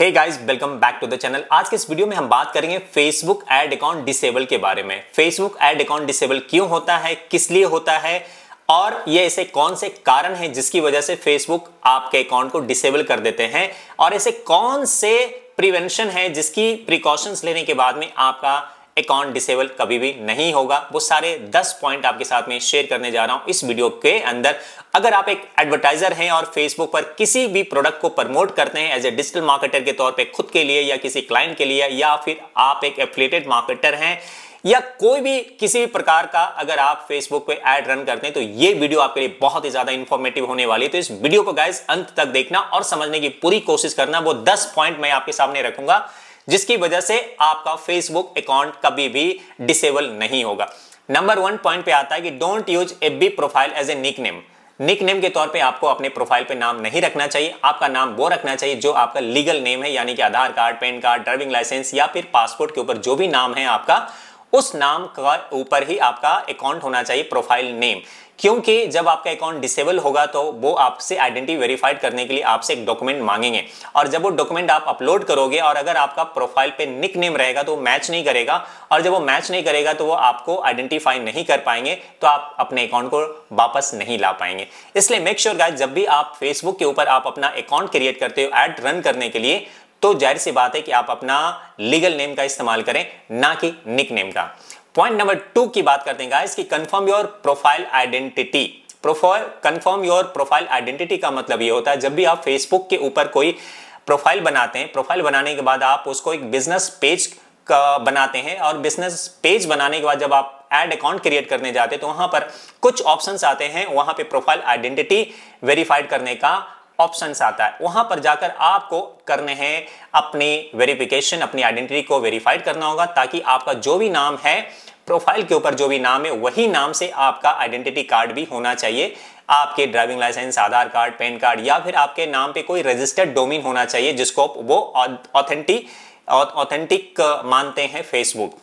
Hey guys, welcome back to the channel. आज के इस वीडियो में हम बात करेंगे फेसबुक ऐड अकाउंट डिसेबल के बारे में। फेसबुक ऐड अकाउंट डिसेबल क्यों होता है, किस लिए होता है और ये ऐसे कौन से कारण हैं जिसकी वजह से फेसबुक आपके अकाउंट को डिसेबल कर देते हैं, और ऐसे कौन से प्रिवेंशन है जिसकी प्रिकॉशंस लेने के बाद में आपका अकाउंट डिसेबल कभी भी नहीं होगा। वो सारे 10 पॉइंट आपके साथ में शेयर करने जा रहा हूं इस वीडियो के अंदर। अगर आप एक एडवर्टाइजर हैं और फेसबुक पर किसी भी प्रोडक्ट को प्रमोट करते हैं एज ए डिजिटल मार्केटर के तौर पे खुद के लिए या किसी क्लाइंट के लिए, या फिर आप एक एफिलिएटेड मार्केटर हैं या कोई भी किसी भी प्रकार का अगर आप फेसबुक पे ऐड रन करते हैं, तो ये वीडियो आपके लिए बहुत ही ज्यादा इंफॉर्मेटिव होने वाली है। तो इस वीडियो को गाइस अंत तक देखना और समझने की पूरी कोशिश करना। वो 10 पॉइंट मैं आपके सामने रखूंगा जिसकी वजह से आपका फेसबुक अकाउंट कभी भी डिसेबल नहीं होगा। नंबर 1 पॉइंट पे आता है कि don't use FB profile as a nickname. Nickname के तौर पे आपको अपने प्रोफाइल पे नाम नहीं रखना चाहिए। आपका नाम वो रखना चाहिए जो आपका लीगल नेम है, यानी कि Aadhaar card, PAN card, driving licence या फिर पासपोर्ट के ऊपर जो भी नाम है आपका, उस नाम का ऊपर ही आपका अकाउंट होना चाहिए प्रोफाइल नेम। क्योंकि जब आपका अकाउंट डिसेबल होगा तो वो आपसे आइडेंटिटी वेरीफाइड करने के लिए आपसे एक डॉक्यूमेंट मांगेंगे, और जब वो डॉक्यूमेंट आप अपलोड करोगे और अगर आपका प्रोफाइल पे निक नेम रहेगा तो मैच नहीं करेगा, और जब वो मैच नहीं करेगा तो वो आपको आइडेंटिफाई नहीं कर पाएंगे, तो आप अपने अकाउंट को वापस नहीं ला पाएंगे। इसलिए मेक श्योर गाइस, जब भी आप फेसबुक के ऊपर आप अपना अकाउंट क्रिएट करते हो ऐड रन करने के लिए, तो जाहिर सी बात है कि आप अपना लीगल नेम का इस्तेमाल करें, ना कि निक नेम का। पॉइंट नंबर 2 की बात करते हैं गाइस कि confirm your profile identity. Confirm your profile identity का मतलब ये होता है जब भी आप फेसबुक के ऊपर कोई प्रोफाइल बनाते हैं, प्रोफाइल बनाने के बाद आप उसको एक बिजनेस पेज का बनाते हैं, और बिजनेस पेज बनाने के बाद जब आप ऐड अकाउंट क्रिएट करने जाते हैं तो वहां पर कुछ ऑप्शंस आते हैं। वहां पे प्रोफाइल आइडेंटिटी वेरीफाइड करने का ऑप्शंस आता है। वहां पर जाकर आपको करने हैं अपनी वेरिफिकेशन, अपनी आइडेंटिटी को वेरीफाइड करना होगा, ताकि आपका जो भी नाम है प्रोफाइल के ऊपर, जो भी नाम है वही नाम से आपका आइडेंटिटी कार्ड भी होना चाहिए। आपके ड्राइविंग लाइसेंस, आधार कार्ड, पैन कार्ड या फिर आपके नाम पे कोई रजिस्टर्ड डोमेन होना चाहिए जिसको वो ऑथेंटिक मानते हैं फेसबुक।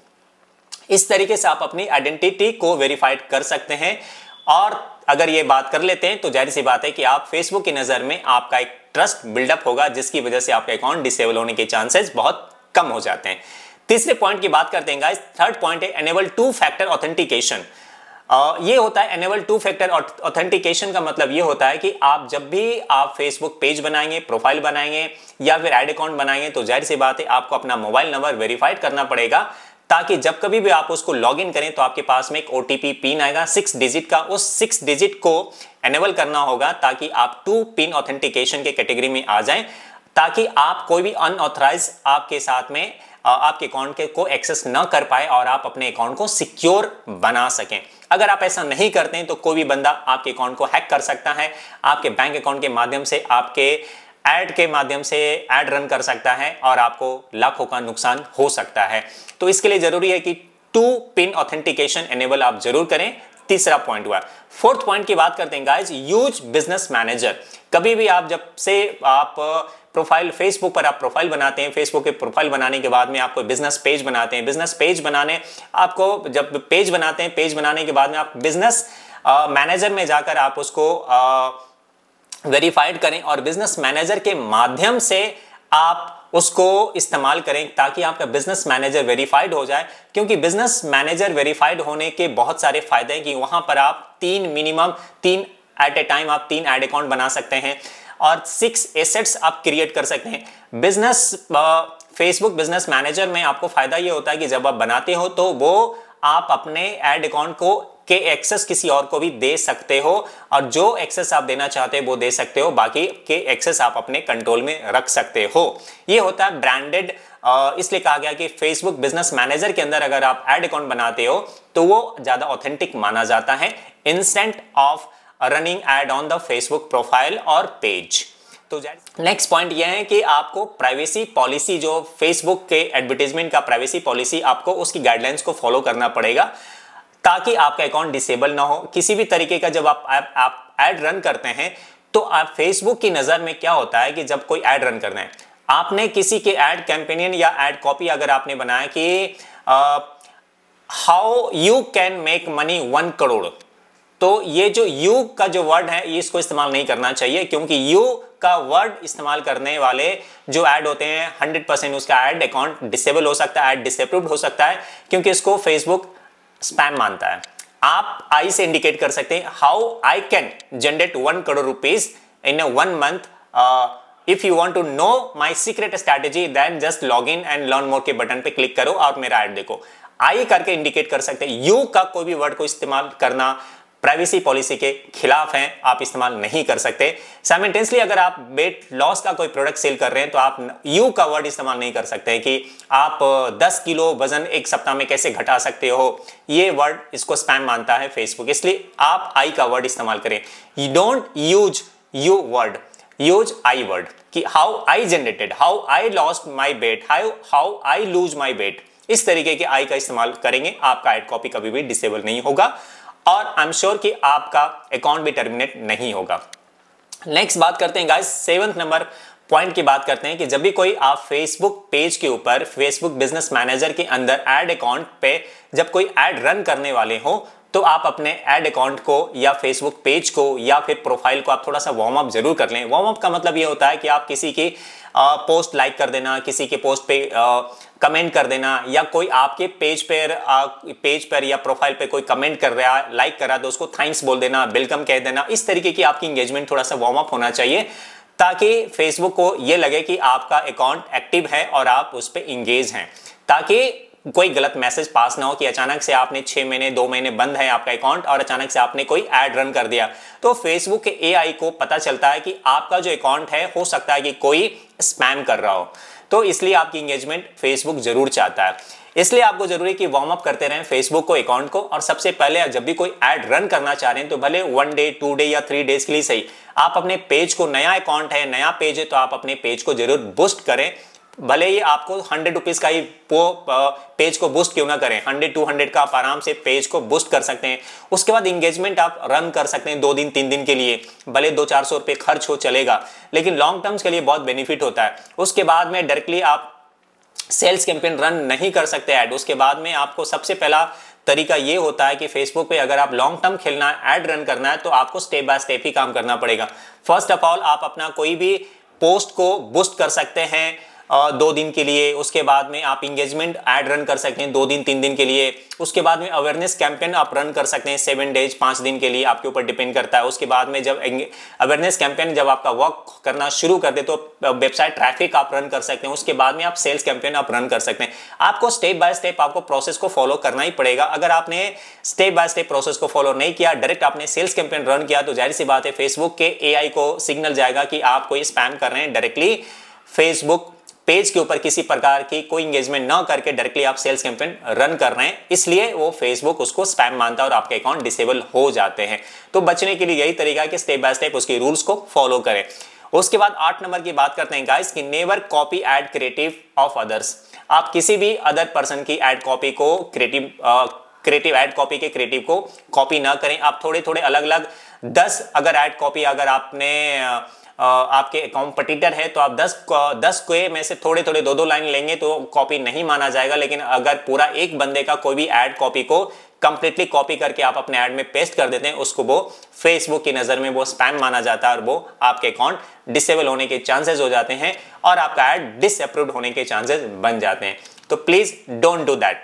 इस तरीके से आप अपनी आइडेंटिटी को वेरीफाइड कर सकते हैं, और अगर ये बात कर लेते हैं तो जाहिर सी बात है कि आप फेसबुक की नजर में आपका एक ट्रस्ट बिल्डअप होगा, जिसकी वजह से आपका अकाउंट डिसेबल होने के चांसेस बहुत कम हो जाते हैं। तीसरे पॉइंट की बात करते हैं गाइस। थर्ड पॉइंट है एनेबल 2 फैक्टर ऑथेंटिकेशन। ये होता है एनेबल 2 फैक्टर ऑथेंटिकेशन का मतलब ये होता है कि आप जब भी आप फेसबुक पेज बनाएंगे, प्रोफाइल बनाएंगे या फिर ऐड अकाउंट बनाएंगे, तो जाहिर सी बात है आपको अपना मोबाइल नंबर वेरीफाइड करना पड़ेगा, ताकि जब कभी भी आप उसको लॉग इन करें तो आपके पास में एक ओटीपी पिन आएगा 6 डिजिट का। उस 6 डिजिट को एनेबल करना होगा ताकि आप 2 पिन ऑथेंटिकेशन के कैटेगरी में आ जाएं, ताकि आप कोई भी अनऑथराइज आपके साथ में आपके अकाउंट के को एक्सेस न कर पाए और आप अपने अकाउंट को सिक्योर बना सकें। अगर आप ऐसा नहीं करते हैं तो कोई भी बंदा आपके अकाउंट को हैक कर सकता है, आपके बैंक अकाउंट के माध्यम से, आपके ऐड के माध्यम से ऐड रन कर सकता है, और आपको लाखों का नुकसान हो सकता है। तो इसके लिए जरूरी है कि 2 पिन ऑथेंटिकेशन एनेबल आप जरूर करें। तीसरा पॉइंट हुआ। फोर्थ पॉइंट की बात करते हैं गाइस, यूज बिजनेस मैनेजर। कभी भी आप जब से आप प्रोफाइल फेसबुक पर आप प्रोफाइल बनाते हैं, फेसबुक के प्रोफाइल बनाने के बाद में आप कोई बिजनेस पेज बनाते हैं, बिजनेस पेज बनाने आपको जब पेज बनाते हैं, पेज बनाने के बाद में आप बिजनेस मैनेजर में जाकर आप उसको वेरीफाइड करें, और बिजनेस मैनेजर के माध्यम से आप उसको इस्तेमाल करें ताकि आपका बिजनेस मैनेजर वेरीफाइड हो जाए। क्योंकि बिजनेस मैनेजर वेरीफाइड होने के बहुत सारे फायदे हैं कि वहां पर आप मिनिमम 3 एट ए टाइम आप 3 ऐड अकाउंट बना सकते हैं, और 6 एसेट्स आप क्रिएट कर सकते हैं। फेसबुक बिजनेस मैनेजर में आपको फायदा ये होता है कि जब आप बनाते हो तो वो आप अपने ऐड अकाउंट को के एक्सेस किसी और को भी दे सकते हो, और जो एक्सेस आप देना चाहते हो वो दे सकते हो, बाकी के एक्सेस आप अपने कंट्रोल में रख सकते हो। ये होता है ब्रांडेड। इसलिए कहा गया कि फेसबुक बिजनेस मैनेजर के अंदर अगर आप ऐड अकाउंट बनाते हो तो वो ज्यादा ऑथेंटिक माना जाता है instant of running add on the Facebook profile और पेज। तो नेक्स्ट पॉइंट यह है कि आपको प्राइवेसी पॉलिसी, जो फेसबुक के एडवर्टाइजमेंट का प्राइवेसी पॉलिसी, आपको उसकी गाइडलाइंस को फॉलो करना पड़ेगा ताकि आपका अकाउंट डिसेबल ना हो। किसी भी तरीके का जब आप ऐड रन करते हैं तो आप फेसबुक की नजर में क्या होता है कि जब कोई ऐड रन करना है, आपने किसी के ऐड कैंपेनियन या ऐड कॉपी अगर आपने बनाया कि how you can make money 1 crore, तो ये जो यू का जो वर्ड है इसको इस्तेमाल नहीं करना चाहिए, क्योंकि यू का वर्ड इस्तेमाल करने वाले जो ऐड होते हैं 100% उसका ऐड अकाउंट डिसेबल हो सकता है, ऐड डिसअप्रूव्ड हो सकता है, क्योंकि इसको फेसबुक स्पैम मानता है। आप आई से इंडिकेट कर सकते हैं how I can generate 1 crore rupees in 1 month. If you want to know my secret strategy then just log in and learn more के बटन पे क्लिक करो और मेरा ऐड देखो। आई करके इंडिकेट कर सकते हैं। यू का कोई भी वर्ड को इस्तेमाल करना प्राइवेसी पॉलिसी के खिलाफ है, आप इस्तेमाल नहीं कर सकते। साइमल्टेनियसली अगर आप वेट लॉस का कोई प्रोडक्ट सेल कर रहे हैं तो आप यू का वर्ड इस्तेमाल नहीं कर सकते कि आप 10 किलो वजन एक सप्ताह में कैसे घटा सकते हो, ये वर्ड इसको स्पैम मानता है फेसबुक, इसलिए आप आई का वर्ड इस्तेमाल करें। You don't use you word, use I word कि how I generated, how I lost my weight, how I lose my weight, इस तरीके के आई का इस्तेमाल करेंगे, आपका एड कॉपी कभी भी डिसेबल नहीं होगा और आई एम श्योर कि आपका अकाउंट भी टर्मिनेट नहीं होगा। नेक्स्ट बात करते हैं गाइस, 7th नंबर पॉइंट की बात करते हैं कि जब भी कोई आप फेसबुक पेज के ऊपर फेसबुक बिजनेस मैनेजर के अंदर एड अकाउंट पे जब कोई एड रन करने वाले हो तो आप अपने एड अकाउंट को या फेसबुक पेज को या फिर प्रोफाइल को आप थोड़ा सा वार्म अप जरूर कर लें। वार्म अप का मतलब ये होता है कि आप किसी की पोस्ट लाइक कर देना, किसी के पोस्ट पे कमेंट कर देना, या कोई आपके पेज पर या प्रोफाइल पे कोई कमेंट कर रहा है, लाइक कर रहा है तो उसको थैंक्स बोल देना, वेलकम कह देना। इस तरीके की आपकी इंगेजमेंट थोड़ा सा वार्म अप होना चाहिए ताकि फेसबुक को ये लगे कि आपका अकाउंट एक्टिव है और आप उस पर इंगेज हैं, ताकि कोई गलत मैसेज पास ना हो कि अचानक से आपने 6 महीने 2 महीने बंद है आपका अकाउंट और अचानक से आपने कोई ऐड रन कर दिया। तो फेसबुक के एआई को पता चलता है कि आपका जो अकाउंट है हो सकता है कि कोई स्पैम कर रहा हो, तो इसलिए आपकी इंगेजमेंट फेसबुक जरूर चाहता है। इसलिए आपको जरूरी है कि वार्म अप करते रहें फेसबुक को, अकाउंट को, और सबसे पहले जब भी कोई ऐड रन करना चाह रहे हैं तो भले 1 डे 2 डे या 3 डेज के लिए सही, आप अपने पेज को, नया अकाउंट है नया पेज है तो आप अपने पेज को जरूर बूस्ट करें। भले ही आपको 100 रुपीज का ही पेज को बूस्ट क्यों ना करें, 100-200 का आप आराम से पेज को बूस्ट कर सकते हैं। उसके बाद इंगेजमेंट आप रन कर सकते हैं 2 दिन 3 दिन के लिए, भले 200-400 रुपये खर्च हो चलेगा, लेकिन लॉन्ग टर्म्स के लिए बहुत बेनिफिट होता है। उसके बाद में डायरेक्टली आप सेल्स कैंपेन रन नहीं कर सकते ऐड। उसके बाद में आपको सबसे पहला तरीका ये होता है कि फेसबुक पे अगर आप लॉन्ग टर्म खेलना है, ऐड रन करना है, तो आपको स्टेप बाय स्टेप ही काम करना पड़ेगा। फर्स्ट ऑफ ऑल आप अपना कोई भी पोस्ट को बूस्ट कर सकते हैं 2 दिन के लिए। उसके बाद में आप इंगेजमेंट ऐड रन कर सकते हैं 2 दिन 3 दिन के लिए। उसके बाद में अवेयरनेस कैंपेन आप रन कर सकते हैं 7 डेज 5 दिन के लिए, आपके ऊपर डिपेंड करता है। उसके बाद में जब अवेयरनेस कैंपेन जब आपका वर्क करना शुरू कर दे तो वेबसाइट ट्रैफिक आप रन कर सकते हैं। उसके बाद में आप सेल्स कैंपेन आप रन कर सकते हैं। आपको स्टेप बाय स्टेप आपको प्रोसेस को फॉलो करना ही पड़ेगा। अगर आपने स्टेप बाय स्टेप प्रोसेस को फॉलो नहीं किया, डायरेक्ट आपने सेल्स कैंपेन रन किया, तो जाहिर सी बात है फेसबुक के एआई को सिग्नल जाएगा कि आप कोई स्पैम कर रहे हैं। डायरेक्टली फेसबुक पेज के ऊपर किसी प्रकार की कोई एंगेजमेंट ना करके डायरेक्टली आप सेल्स कैंपेन रन कर रहे हैं, इसलिए वो फेसबुक उसको स्पैम मानता है और आपके अकाउंट डिसेबल हो जाते हैं। तो बचने के लिए यही तरीका है कि स्टेप बाय स्टेप उसके रूल्स को फॉलो करें। उसके बाद 8 नंबर की बात करते हैं गाइस कि never copy ad creative of others. आप किसी भी अदर पर्सन की एड कॉपी को क्रिएटिव एड कॉपी के क्रिएटिव को कॉपी ना करें। आप थोड़े थोड़े अलग अलग 10 अगर एड कॉपी अगर आपने आपके कॉम्पिटिटर है तो आप 10 के में से थोड़े थोड़े 2-2 लाइन लेंगे तो कॉपी नहीं माना जाएगा। लेकिन अगर पूरा एक बंदे का कोई भी एड कॉपी को कंप्लीटली कॉपी करके आप अपने ऐड में पेस्ट कर देते हैं, उसको वो फेसबुक की नजर में वो स्पैम माना जाता है और वो आपके अकाउंट डिसेबल होने के चांसेस हो जाते हैं और आपका ऐड डिसअप्रूव्ड होने के चांसेस बन जाते हैं। तो प्लीज डोंट डू दैट।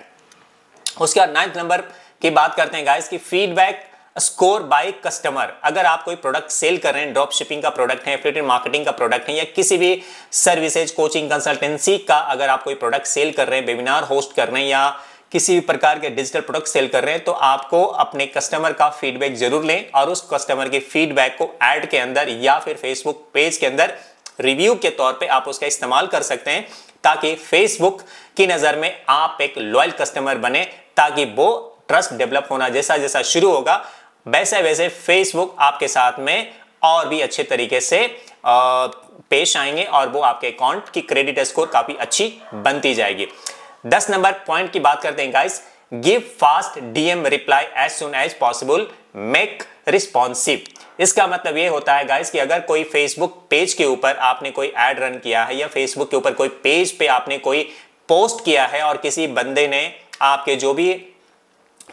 उसके बाद 9th नंबर की बात करते हैं गाइस की फीडबैक स्कोर बाय कस्टमर। अगर आप कोई प्रोडक्ट सेल कर रहे हैं, ड्रॉप शिपिंग का प्रोडक्ट है, एफिलिएट मार्केटिंग का प्रोडक्ट है या किसी भी सर्विसेज कोचिंग कंसल्टेंसी का अगर आप कोई प्रोडक्ट सेल कर रहे हैं, वेबिनार होस्ट कर रहे हैं या किसी भी प्रकार के डिजिटल प्रोडक्ट सेल कर रहे हैं, तो आपको अपने कस्टमर का फीडबैक जरूर लें और उस कस्टमर के फीडबैक को ऐड के अंदर या फिर फेसबुक पेज के अंदर रिव्यू के तौर पे आप उसका इस्तेमाल कर सकते हैं ताकि फेसबुक की नजर में आप एक लॉयल कस्टमर बने, ताकि वो ट्रस्ट डेवलप होना जैसा जैसा शुरू होगा वैसे वैसे फेसबुक आपके साथ में और भी अच्छे तरीके से पेश आएंगे और वो आपके अकाउंट की क्रेडिट स्कोर काफी अच्छी बनती जाएगी। 10 नंबर पॉइंट की बात करते हैं guys, give fast DM reply as soon as possible, make responsive. इसका मतलब ये होता है गाइस कि अगर कोई फेसबुक पेज के ऊपर आपने कोई ऐड रन किया है या फेसबुक के ऊपर कोई पेज पे आपने कोई पोस्ट किया है और किसी बंदे ने आपके जो भी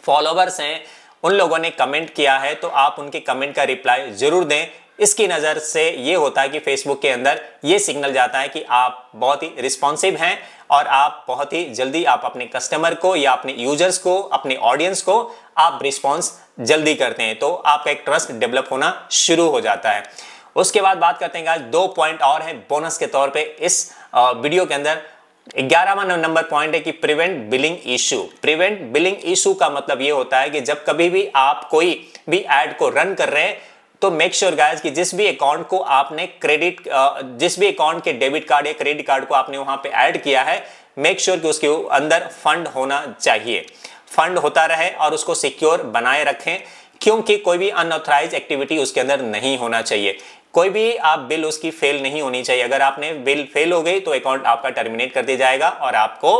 फॉलोवर्स हैं उन लोगों ने कमेंट किया है तो आप उनके कमेंट का रिप्लाई जरूर दें। इसकी नज़र से ये होता है कि फेसबुक के अंदर ये सिग्नल जाता है कि आप बहुत ही रिस्पॉन्सिव हैं और आप बहुत ही जल्दी आप अपने कस्टमर को या अपने यूजर्स को, अपने ऑडियंस को आप रिस्पॉन्स जल्दी करते हैं, तो आपका एक ट्रस्ट डेवलप होना शुरू हो जाता है। उसके बाद बात करते हैं गाइस, 2 पॉइंट और हैं बोनस के तौर पे इस वीडियो के अंदर। 11वां नंबर पॉइंट है कि prevent billing issue. Prevent billing issue का मतलब ये होता है कि जब कभी भी आप कोई भी एड को रन कर रहे हैं तो मेक श्योर गाइस कि जिस भी अकाउंट को आपने जिस भी अकाउंट के डेबिट कार्ड या क्रेडिट कार्ड को आपने वहां पे ऐड किया है, मेक श्योर कि उसके अंदर फंड होना चाहिए, फंड होता रहे और उसको सिक्योर बनाए रखें, क्योंकि कोई भी अनऑथराइज एक्टिविटी उसके अंदर नहीं होना चाहिए। कोई भी आप बिल उसकी फेल नहीं होनी चाहिए। अगर आपने बिल फेल हो गई तो अकाउंट आपका टर्मिनेट कर दिया जाएगा और आपको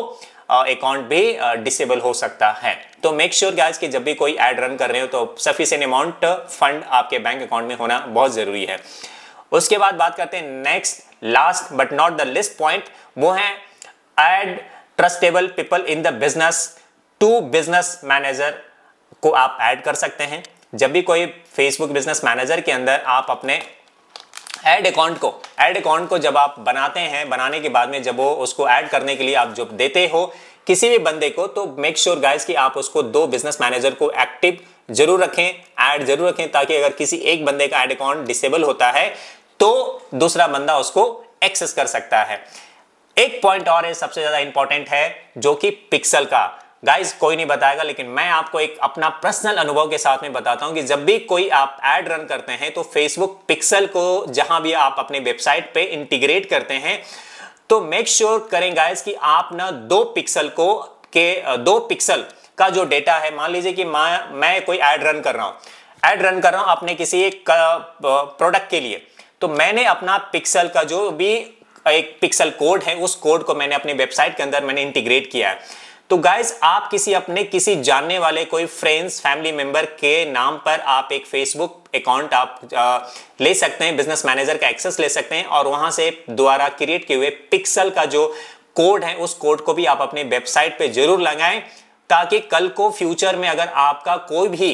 अकाउंट भी डिसेबल हो सकता है। तो मेक श्योर गाइस कि जब भी कोई ऐड रन कर रहे हो तो सफिशिएंट अमाउंट फंड आपके बैंक अकाउंट में होना बहुत जरूरी है। उसके बाद बात करते हैं next, last but not the least point, वो है add trustable people in the business to business manager को आप ऐड कर सकते हैं। जब भी कोई फेसबुक बिजनेस मैनेजर के अंदर आप अपने ऐड अकाउंट को जब आप बनाते हैं, बनाने के बाद में जब वो उसको ऐड करने के लिए आप जब देते हो किसी भी बंदे को, तो मेक श्योर गाइस कि आप उसको 2 बिजनेस मैनेजर को एक्टिव जरूर रखें, ऐड जरूर रखें, ताकि अगर किसी एक बंदे का ऐड अकाउंट डिसेबल होता है तो दूसरा बंदा उसको एक्सेस कर सकता है। एक पॉइंट और है सबसे ज्यादा इंपॉर्टेंट है, जो कि पिक्सल का। गाइस कोई नहीं बताएगा, लेकिन मैं आपको एक अपना पर्सनल अनुभव के साथ में बताता हूं कि जब भी कोई आप ऐड रन करते हैं तो फेसबुक पिक्सल को जहां भी आप अपने वेबसाइट पे इंटीग्रेट करते हैं तो मेक श्योर करें गाइस कि आप ना 2 पिक्सल का जो डेटा है, मान लीजिए कि मैं कोई ऐड रन कर रहा हूं अपने किसी एक प्रोडक्ट के लिए, तो मैंने अपना पिक्सल का जो भी एक पिक्सल कोड है उस कोड को मैंने अपने वेबसाइट के अंदर मैंने इंटीग्रेट किया है। तो गाइस आप किसी जानने वाले कोई फ्रेंड्स फैमिली मेंबर के नाम पर आप एक फेसबुक अकाउंट आप ले सकते हैं, बिजनेस मैनेजर का एक्सेस ले सकते हैं और वहां से द्वारा क्रिएट किए हुए पिक्सल का जो कोड है उस कोड को भी आप अपने वेबसाइट पे जरूर लगाएं, ताकि कल को फ्यूचर में अगर आपका कोई भी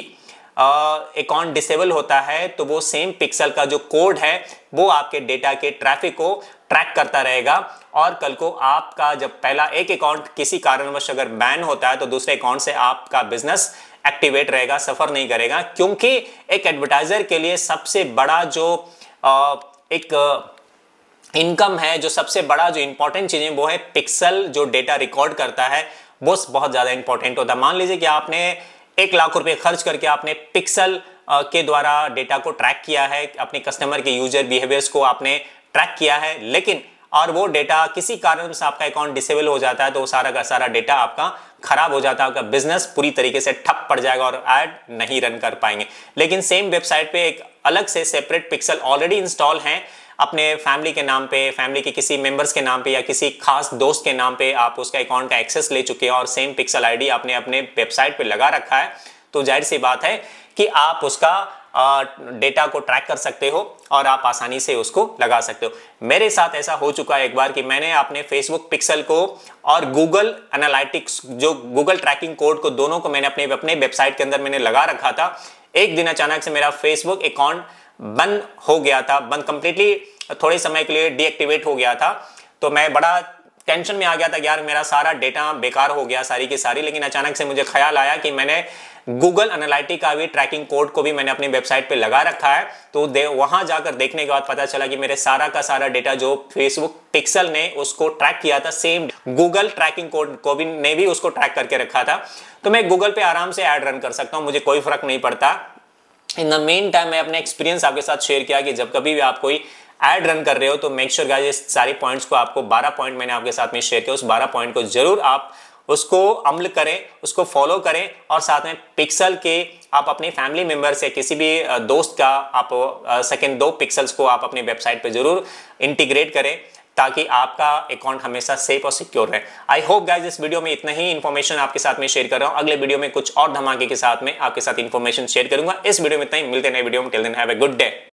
अकाउंट डिसेबल होता है तो वो सेम पिक्सल का जो कोड है वो आपके डेटा के ट्रैफिक को ट्रैक करता रहेगा और कल को आपका जब पहला एक अकाउंट किसी कारणवश अगर बैन होता है तो दूसरे अकाउंट से आपका बिजनेस एक्टिवेट रहेगा, सफर नहीं करेगा। क्योंकि एक एडवर्टाइजर के लिए सबसे बड़ा जो एक इनकम है, जो सबसे बड़ा जो इंपॉर्टेंट चीज है वो है पिक्सल जो डेटा रिकॉर्ड करता है, वो बहुत ज्यादा इंपॉर्टेंट होता है। मान लीजिए कि आपने 1 लाख रुपए खर्च करके आपने पिक्सल के द्वारा डेटा को ट्रैक किया है, अपने कस्टमर के यूजर बिहेवियर्स को आपने ट्रैक किया है, लेकिन और वो डेटा किसी कारण से आपका अकाउंट डिसेबल हो जाता है तो वो सारा का सारा डेटा आपका खराब हो जाता है, आपका बिजनेस पूरी तरीके से ठप पड़ जाएगा और ऐड नहीं रन कर पाएंगे। लेकिन सेम वेबसाइट पे एक अलग से सेपरेट पिक्सल ऑलरेडी इंस्टॉल हैं, अपने फैमिली के नाम पे, फैमिली के किसी मेंबर्स के नाम पे या किसी खास दोस्त के नाम पे आप उसका अकाउंट का एक्सेस ले चुके हैं और सेम पिक्सल आईडी आपने अपने वेबसाइट पे लगा रखा है, तो जाहिर सी बात है कि आप उसका डेटा को ट्रैक कर सकते हो और आप आसानी से उसको लगा सकते हो। मेरे साथ ऐसा हो चुका है एक बार कि मैंने अपने फेसबुक पिक्सल को और गूगल एनालिटिक्स जो गूगल ट्रैकिंग कोड को दोनों को मैंने अपने वेबसाइट के अंदर मैंने लगा रखा था। एक दिन अचानक से मेरा फेसबुक अकाउंट बंद हो गया था, बंद कंप्लीटली थोड़े समय के लिए डीएक्टिवेट हो गया था। तो मैं बड़ा टेंशन में आ गया था कि यार मेरा सारा डेटा बेकार हो गया सारी की सारी। लेकिन अचानक से मुझे ख्याल आया कि मैंने गूगल एनालिटिक्स का भी ट्रैकिंग कोड को भी मैंने अपनी वेबसाइट पे लगा रखा है, तो वहां जाकर देखने के बाद पता चला कि मेरे सारा का सारा डेटा जो फेसबुक पिक्सल ने उसको ट्रैक किया था, सेम गूगल ट्रैकिंग कोड को भी ने भी उसको ट्रैक करके रखा था। तो मैं गूगल पे आराम से ऐड रन कर सकता हूं, मुझे कोई फर्क नहीं पड़ता। इन द मेन टाइम मैं अपने एक्सपीरियंस आपके साथ शेयर किया कि जब कभी भी आप कोई ऐड रन कर रहे हो तो मेक श्योर गाइस इस सारे पॉइंट्स को, आपको 12 पॉइंट मैंने आपके साथ में शेयर किया, उस 12 पॉइंट को जरूर आप उसको अमल करें, उसको फॉलो करें और साथ में पिक्सल के आप अपने फैमिली मेंबर से किसी भी दोस्त का आप सेकंड 2 पिक्सल्स को आप अपने वेबसाइट पे जरूर इंटीग्रेट करें ताकि आपका अकाउंट हमेशा सेफ और सिक्योर रहे। आई होप गाइस इस वीडियो में इतना ही इन्फॉर्मेशन आपके साथ में शेयर कर रहा हूं। अगले वीडियो में कुछ और धमाके के साथ में आपके साथ इन्फॉर्मेशन शेयर करूंगा। इस वीडियो में इतना ही, मिलते हैं नए वीडियो में। Till then have a good day.